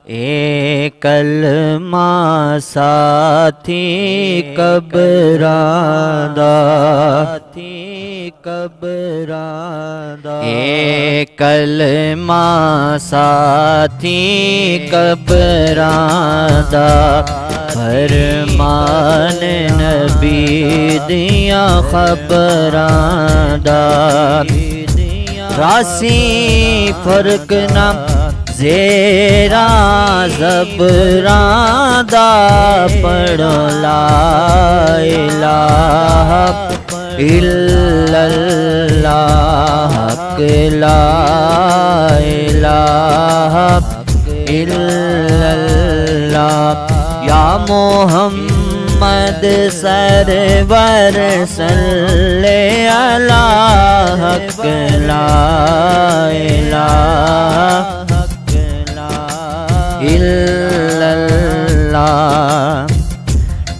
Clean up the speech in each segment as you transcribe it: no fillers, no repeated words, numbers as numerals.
ए कलमा साथी कबरादा ए कलमा साथी कबरादा फरमान नबी दिया खबरादा रासी फर्क ना ज़ेरा ज़बरादा पढ़ो ला इलाहा इल्लल्लाह ला इलाहा इल्लल्लाह या मोहम्मद सरवर सल्ले अला हक ला इलाहा इल्लल्लाह।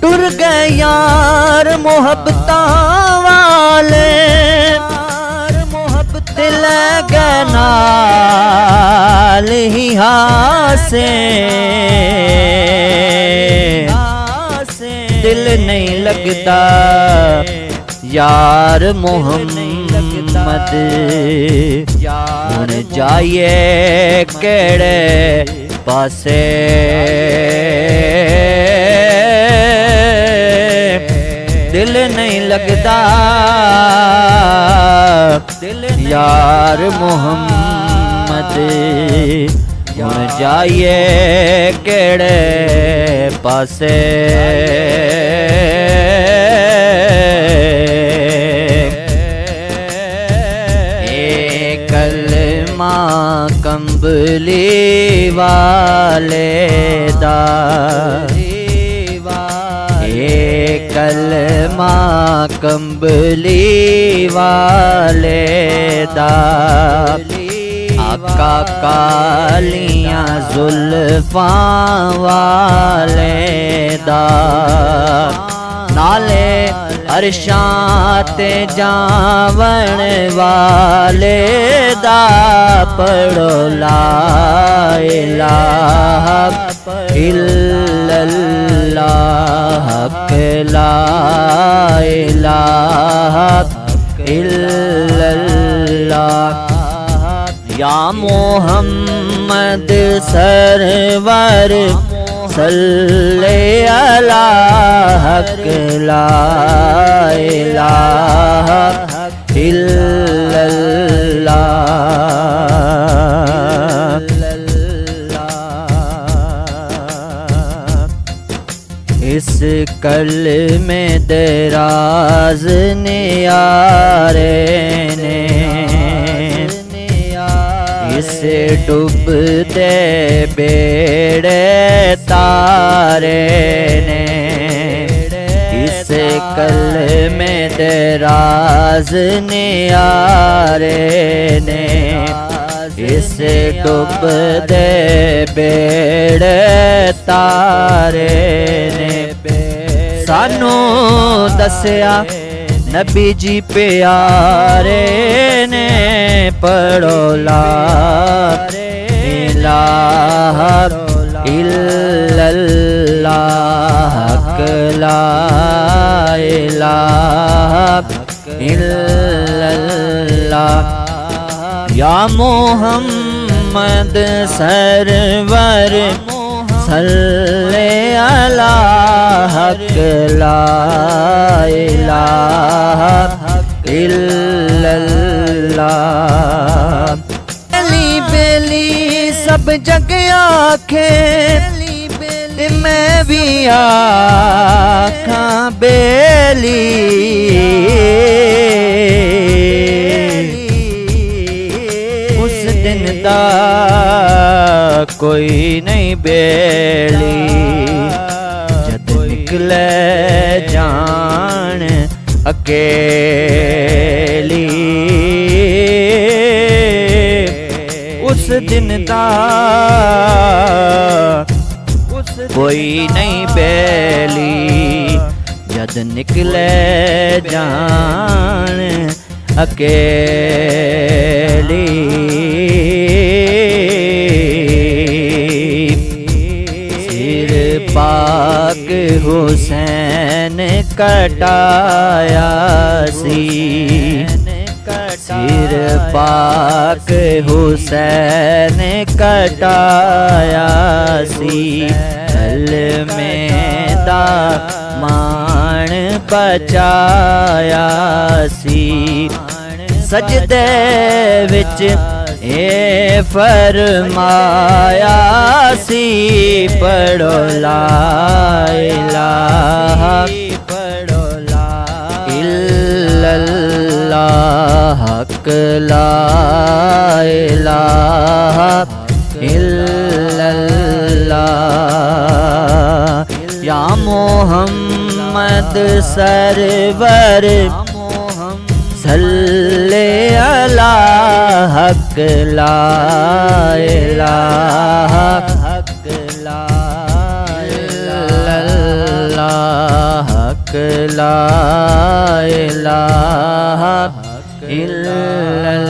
टुर गए यार मोहब्बता वाले दिल गनाल ही हासे दिल नहीं लगता यार मोहम्मद हुण जाइए केड़े पासे दिल नहीं लगता यार मोहम्मद हुण जाइए केड़े पासे कलमा कंबली वाले दा कलमा कंबली वाले दा आका कालियां जुल्फां वाले दा नाले अरशाते जावण वाले दा पढ़ो ला इलाहा इल्लल्लाह ला इलाहा इल्लल्लाह या मोहम्मद सरवर सल्ले अला हक ला इलाहा इल्लल्लाह। इस कलमे दराज नियारे ने इसे डूबते बेड़े तारे ने इस कलमे दराज नियारे ने इसे डूबते बेड़े तारे ने सानू दस्या नबी जी प्यारे ने पढ़ो ला इलाहा इल्लल्लाह ला इलाहा इल्लल्लाह या मोहम्मद सरवर सल्ले अला हक ला इलाहा इल्लल्लाह। बेली बेली सब जग आखे मैं भी आखां बेली उस दिन दा कोई नहीं बेली जद निकले जान अकेली उस दिन दा कोई नहीं बेली जद निकले जान अकेली। हुसैन कटाया सी, सिर पाक हुसैन कटाया सी, गल में दामान बचाया सी, सजदे विच ए फरमाया सी, पढ़ो ला इलाहा इल्लल्लाह, हक ला इलाहा इल्लल्लाह, या मोहम्मद सरवर सल्ले अला, हक ला इलाहा इल्लल्लाह, हक ला इलाहा इल्लल्लाह।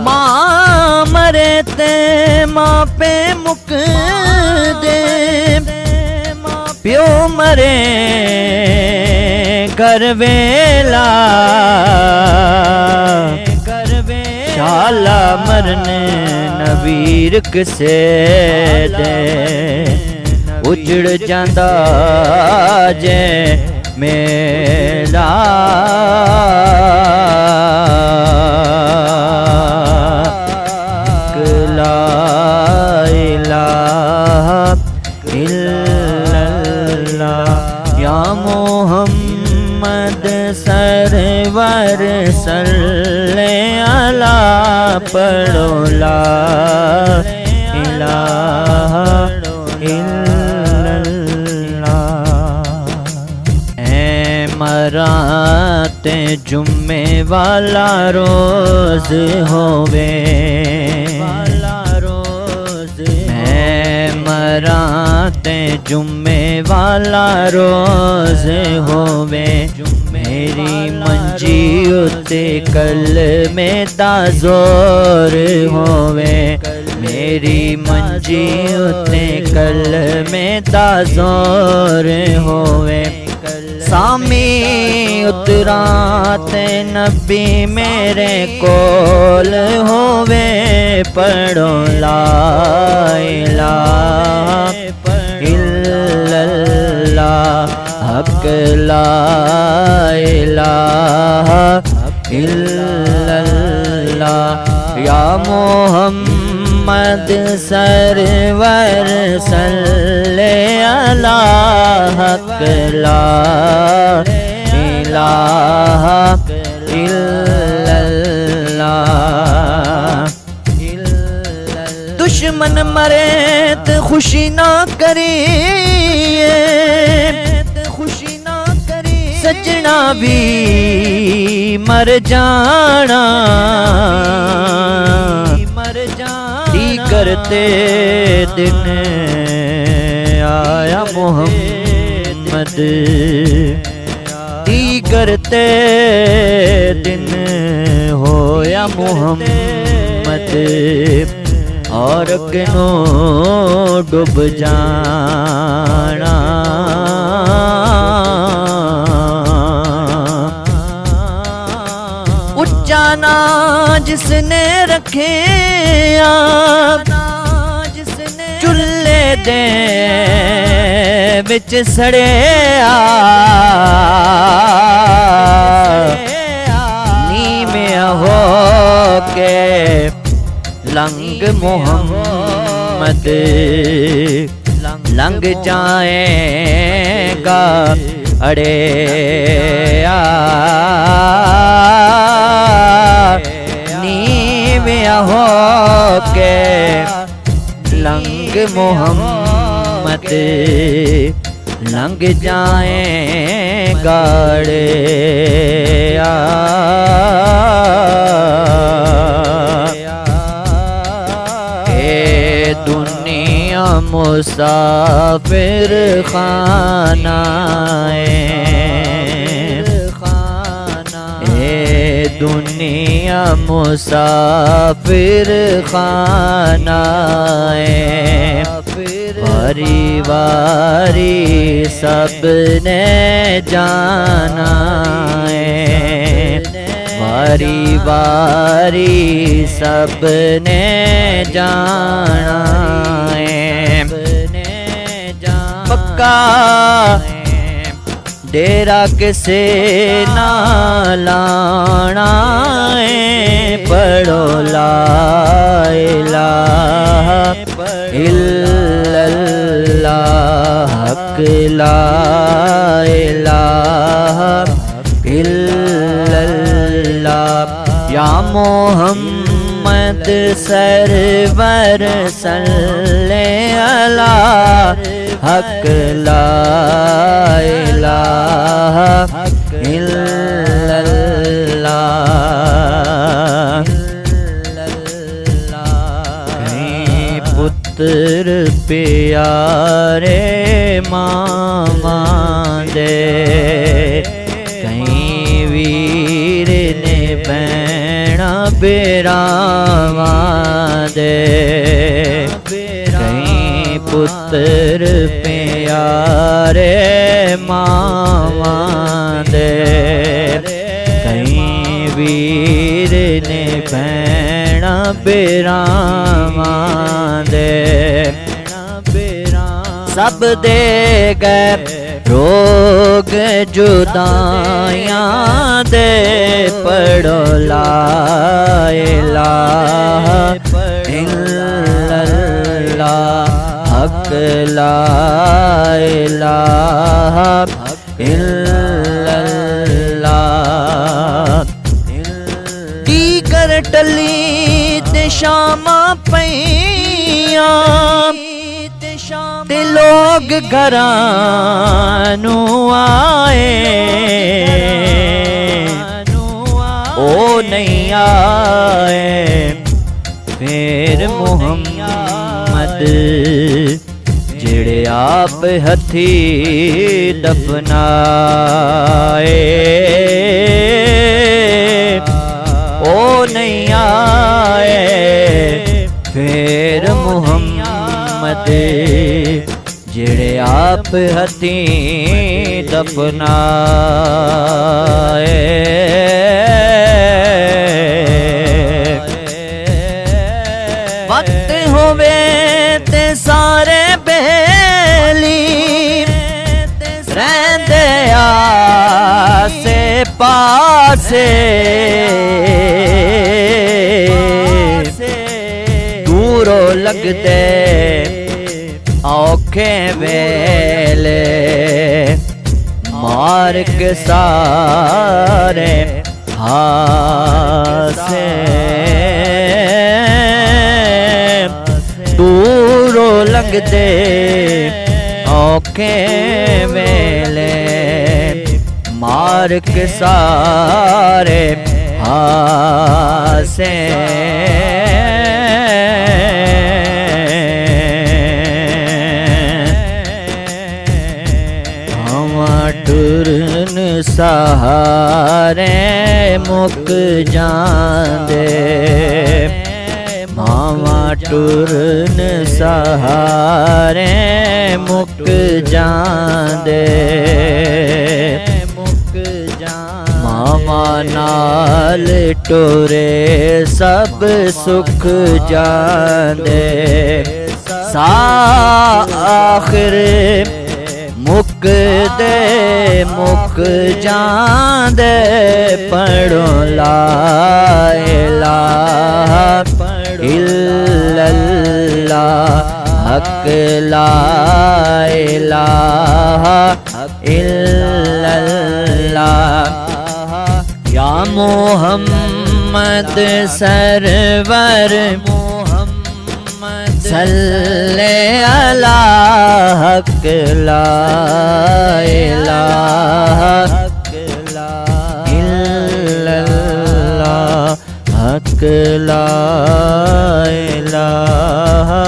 माँ मरे ते माँ पे मुक दे, प्यो मरे कर वेला, शाला मरने नवीर किसे दे, उजड़ जांदा जे मेला, ला इलाहा इल्लल्लाह, या मोहम्मद सरवर सल्ले अला, पढ़ो ला इलाहा इल्लल्लाह। ऐ मराते जुम्मे वाला रोज होवे, मराते जुम्मे वाला रोज होवे, मेरी मंजी उते कल में दाजोर होवे, मेरी मंजी उते कल में दाजोर होवे, सामी उतराते नबी मेरे कोल होवे, पढ़ो ला इलाहा इल्लल्लाह, हक ला इलाहा इल्लल्लाह, या मोहम्मद सरवर सल्ले अला, हक ला इलाहा इल्लल्लाह। दुश्मन मरे तो खुशी ना करिए, खुशी ना करी, सजना भी मर जाना, मर जाना, दी करते दिन आया मोहम्मद, दी करते दिन होया मोहम्मद, और किनो डूब जाना, उच्चा ना जिसने रखे आप, चुल्ले दे विच सड़े नीमिया हो के लंग मोहम्मद, लंग जाएगा अड़े नीमिया हो के लंग मोहम्मद, लंग जाएगा अड़े दुनिया मुसाफिर खाना, दुनिया मुसाफिर खाना वारी वारी सबने जाना वारी वारी सबने जाना पक्का डेरा किसे ना लाना पढ़ो ला इलाहा इल्लल्लाह हक ला इलाहा इल्लल्लाह या मोहम्मद सरवर सल्ले अला हक ला इलाहा इल्लल्लाह। कहीं पुत्र प्यारे मामा दे कहीं वीर ने भैणा बेरावा दे कहीं पुत्र प्यारे मामा दे कहीं वीर ने भैणा बेरावा दे सब दे गए रोग जुदाइयां दे पढ़ो ला इलाहा इल्लल्लाह हक ला इलाहा इल्लल्लाह। दीगर टली ते शामा पईयां ते लोग घरां आए ओ नहीं आए फिर मुहम्मद जेड़े आप हथी दफनाए ओ नहीं आए फिर मुहम्मद जेड़े आप हथी दफनाए वक्त होवे ते सारे बेली रहंदे आसे पासे दूरों लगदे औखे वेले मार के सारे हासे दूरों लगदे औखे वेले मार के सारे हासे टुरन सहारे मुक जांदे मावा टुरन सहारे मुक जांदे मामा नाल टुरे सब सुख जांदे सा आखिर मुक दे मुक जांदे पढ़ो ला इलाहा इल्लल्लाह हक ला इलाहा इल्लल्लाह। या मोहम्मद सरवर सल्ले अला हक ला इलाहा इल्लल्लाह हक ला इलाहा